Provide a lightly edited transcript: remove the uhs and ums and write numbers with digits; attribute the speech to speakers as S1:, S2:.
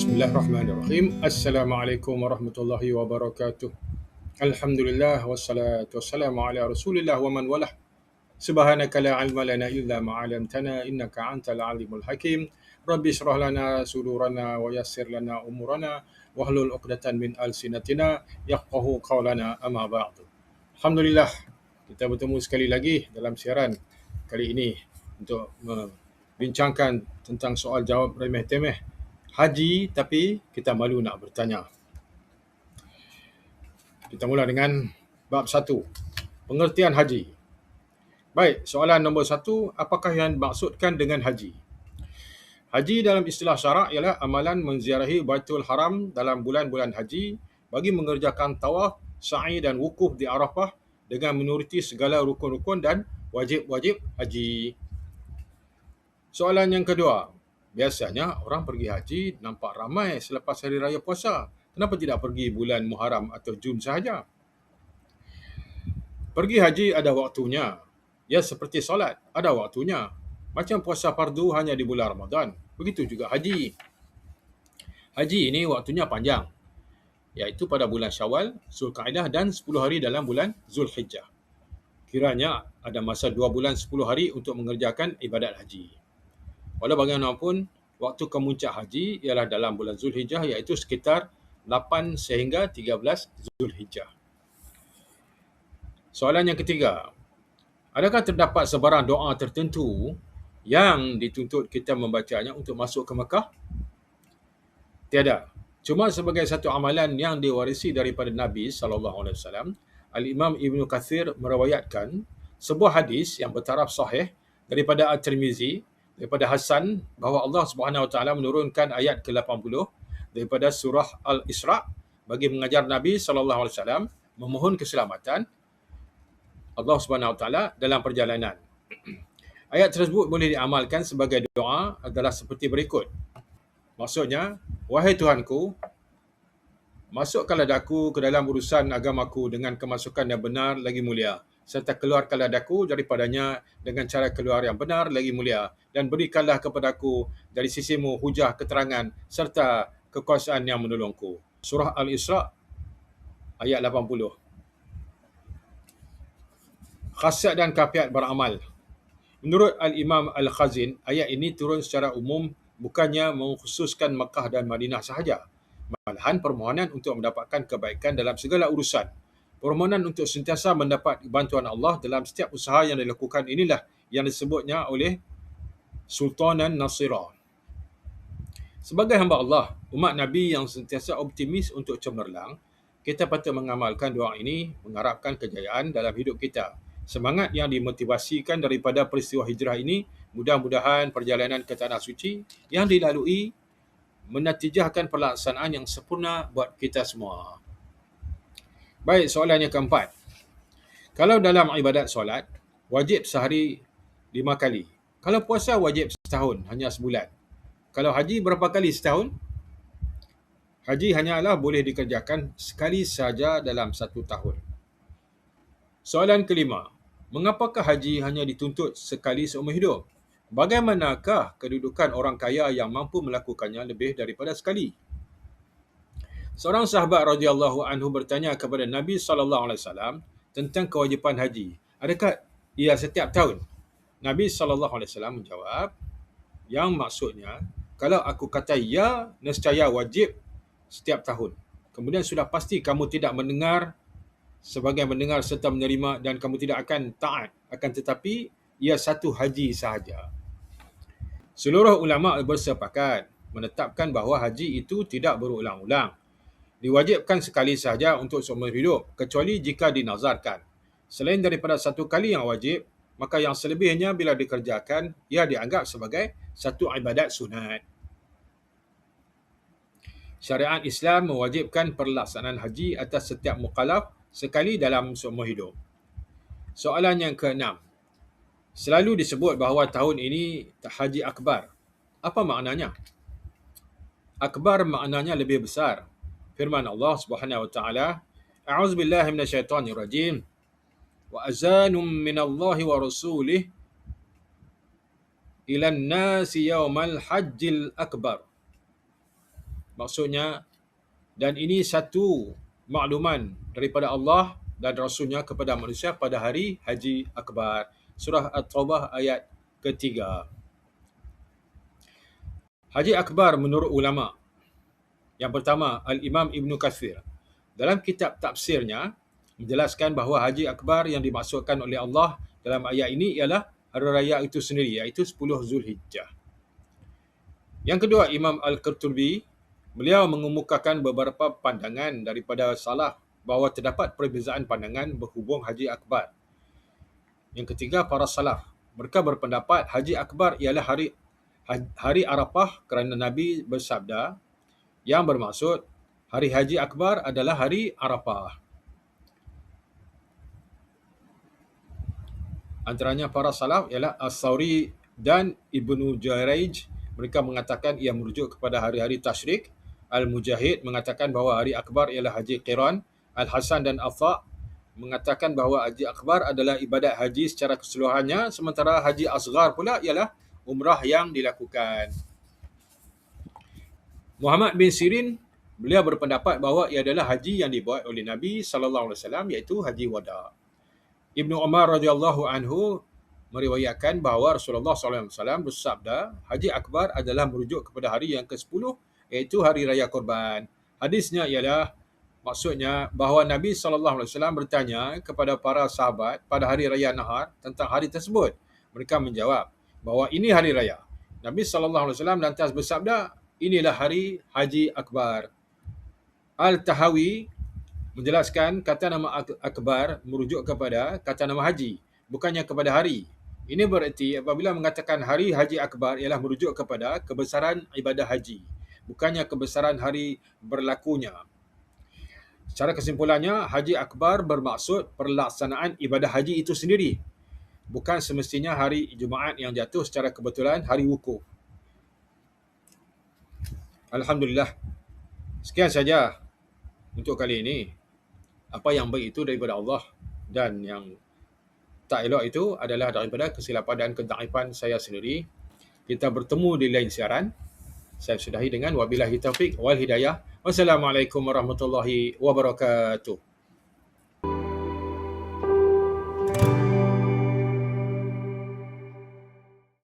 S1: Bismillahirrahmanirrahim. Assalamualaikum warahmatullahi wabarakatuh. Alhamdulillah wassalatu wassalamu ala Rasulillah wa man walah. Subhanaka la ilma lana illa ma 'allamtana innaka antal alimul hakim. Rabbi shrah lana sudurana wa yassir lana umurana wahlul 'uqdatan min alsinatina yafqahu qawlana amma ba'du. Alhamdulillah, kita bertemu sekali lagi dalam siaran kali ini untuk membincangkan tentang soal jawab remeh temeh haji, tapi kita malu nak bertanya. Kita mula dengan bab 1, pengertian haji. Baik, soalan nombor 1, apakah yang dimaksudkan dengan haji? Haji dalam istilah syarak ialah amalan menziarahi Baitul Haram dalam bulan-bulan haji bagi mengerjakan tawaf, sa'i dan wukuf di Arafah dengan menuruti segala rukun-rukun dan wajib-wajib haji. Soalan yang kedua, biasanya orang pergi haji nampak ramai selepas hari raya puasa. Kenapa tidak pergi bulan Muharram atau Jun sahaja? Pergi haji ada waktunya. Ya, seperti solat, ada waktunya. Macam puasa fardu hanya di bulan Ramadan. Begitu juga haji. Haji ini waktunya panjang, iaitu pada bulan Syawal, Zulkaidah dan 10 hari dalam bulan Zulhijjah. Kiranya ada masa 2 bulan 10 hari untuk mengerjakan ibadat haji. Walau bagaimanapun, waktu kemuncak haji ialah dalam bulan Zulhijjah, iaitu sekitar 8 sehingga 13 Zulhijjah. Soalan yang ketiga, adakah terdapat sebarang doa tertentu yang dituntut kita membacanya untuk masuk ke Mekah? Tiada. Cuma sebagai satu amalan yang diwarisi daripada Nabi SAW, Al-Imam Ibn Kathir meriwayatkan sebuah hadis yang bertaraf sahih daripada At-Tirmizi, daripada Hasan, bahawa Allah Subhanahu Wa Taala menurunkan ayat ke-80 daripada surah Al-Isra' bagi mengajar Nabi SAW memohon keselamatan Allah Subhanahu Wa Taala dalam perjalanan. Ayat tersebut boleh diamalkan sebagai doa adalah seperti berikut. Maksudnya, wahai Tuhanku, masukkanlah daku ke dalam urusan agamaku dengan kemasukan yang benar lagi mulia, serta keluarkanlah daku daripadanya dengan cara keluar yang benar lagi mulia, dan berikanlah kepadaku dari sisimu hujah keterangan serta kekuasaan yang menolongku. Surah Al-Isra' ayat 80. Khasiat dan kafiat beramal. Menurut Al-Imam Al-Khazin, ayat ini turun secara umum, bukannya mengkhususkan Makkah dan Madinah sahaja. Malahan permohonan untuk mendapatkan kebaikan dalam segala urusan. Permohonan untuk sentiasa mendapat bantuan Allah dalam setiap usaha yang dilakukan inilah yang disebutnya oleh Sultanan Nasirah. Sebagai hamba Allah, umat Nabi yang sentiasa optimis untuk cemerlang, kita patut mengamalkan doa ini mengharapkan kejayaan dalam hidup kita. Semangat yang dimotivasikan daripada peristiwa hijrah ini, mudah-mudahan perjalanan ke Tanah Suci yang dilalui menatijahkan pelaksanaan yang sempurna buat kita semua. Baik, soalan yang keempat. Kalau dalam ibadat solat, wajib sehari 5 kali. Kalau puasa wajib setahun, hanya sebulan. Kalau haji berapa kali setahun? Haji hanyalah boleh dikerjakan sekali saja dalam 1 tahun. Soalan kelima. Mengapakah haji hanya dituntut sekali seumur hidup? Bagaimanakah kedudukan orang kaya yang mampu melakukannya lebih daripada sekali? Seorang sahabat radhiyallahu anhu bertanya kepada Nabi SAW tentang kewajipan haji. Adakah ia setiap tahun? Nabi SAW menjawab, yang maksudnya, kalau aku kata ya, nescaya wajib setiap tahun. Kemudian sudah pasti kamu tidak mendengar sebagai mendengar serta menerima dan kamu tidak akan taat. Akan tetapi, ia satu haji sahaja. Seluruh ulama bersepakat menetapkan bahawa haji itu tidak berulang-ulang. Diwajibkan sekali sahaja untuk seumur hidup, kecuali jika dinazarkan. Selain daripada 1 kali yang wajib, maka yang selebihnya bila dikerjakan, ia dianggap sebagai satu ibadat sunat. Syariat Islam mewajibkan pelaksanaan haji atas setiap mukallaf sekali dalam seumur hidup. Soalan yang ke-6. Selalu disebut bahawa tahun ini Haji Akbar. Apa maknanya? Akbar maknanya lebih besar. Firman Allah Subhanahu Wa Taala, A'udzubillahi minasyaitonirrajim. Wa azanum minallahi wa rasulih ilan nasi yaumal hajjil akbar. Maksudnya, dan ini satu makluman daripada Allah dan Rasulnya kepada manusia pada hari Haji Akbar. Surah At-Taubah ayat ketiga. Haji Akbar menurut ulama. Yang pertama, Al-Imam Ibn Kathir. Dalam kitab tafsirnya, menjelaskan bahawa Haji Akbar yang dimaksudkan oleh Allah dalam ayat ini ialah hari raya itu sendiri, iaitu 10 Zulhijjah. Yang kedua, Imam Al-Qurtubi, beliau mengemukakan beberapa pandangan daripada salaf bahawa terdapat perbezaan pandangan berhubung Haji Akbar. Yang ketiga, para salaf. Mereka berpendapat Haji Akbar ialah hari Arafah kerana Nabi bersabda yang bermaksud hari Haji Akbar adalah hari Arafah. Antaranya para salaf ialah As-Sawri dan Ibnu Juraij. Mereka mengatakan ia merujuk kepada hari-hari tasyrik. Al-Mujahid mengatakan bahawa hari Akbar ialah Haji Qiran. Al-Hasan dan Atha mengatakan bahawa Haji Akbar adalah ibadat haji secara keseluruhannya, sementara Haji Asghar pula ialah umrah yang dilakukan. Muhammad bin Sirin, beliau berpendapat bahawa ia adalah haji yang dibuat oleh Nabi SAW, iaitu Haji Wada. Ibnu Umar radhiyallahu anhu meriwayatkan bahawa Rasulullah SAW bersabda, Haji Akbar adalah merujuk kepada hari yang ke-10, iaitu Hari Raya Korban. Hadisnya ialah, maksudnya bahawa Nabi SAW bertanya kepada para sahabat pada hari Raya Nahar tentang hari tersebut. Mereka menjawab bahawa ini hari raya. Nabi SAW lantas bersabda, inilah hari Haji Akbar. Al-Tahawi menjelaskan kata nama Akbar merujuk kepada kata nama haji, bukannya kepada hari. Ini bererti apabila mengatakan hari Haji Akbar ialah merujuk kepada kebesaran ibadah haji, bukannya kebesaran hari berlakunya. Secara kesimpulannya, Haji Akbar bermaksud pelaksanaan ibadah haji itu sendiri, bukan semestinya hari Jumaat yang jatuh secara kebetulan hari wukuf. Alhamdulillah. Sekian saja untuk kali ini. Apa yang baik itu daripada Allah dan yang tak elok itu adalah daripada kesilapan dan kedaifan saya sendiri. Kita bertemu di lain siaran. Saya sudahi dengan wabillahi taufiq wal hidayah. Wassalamualaikum warahmatullahi wabarakatuh.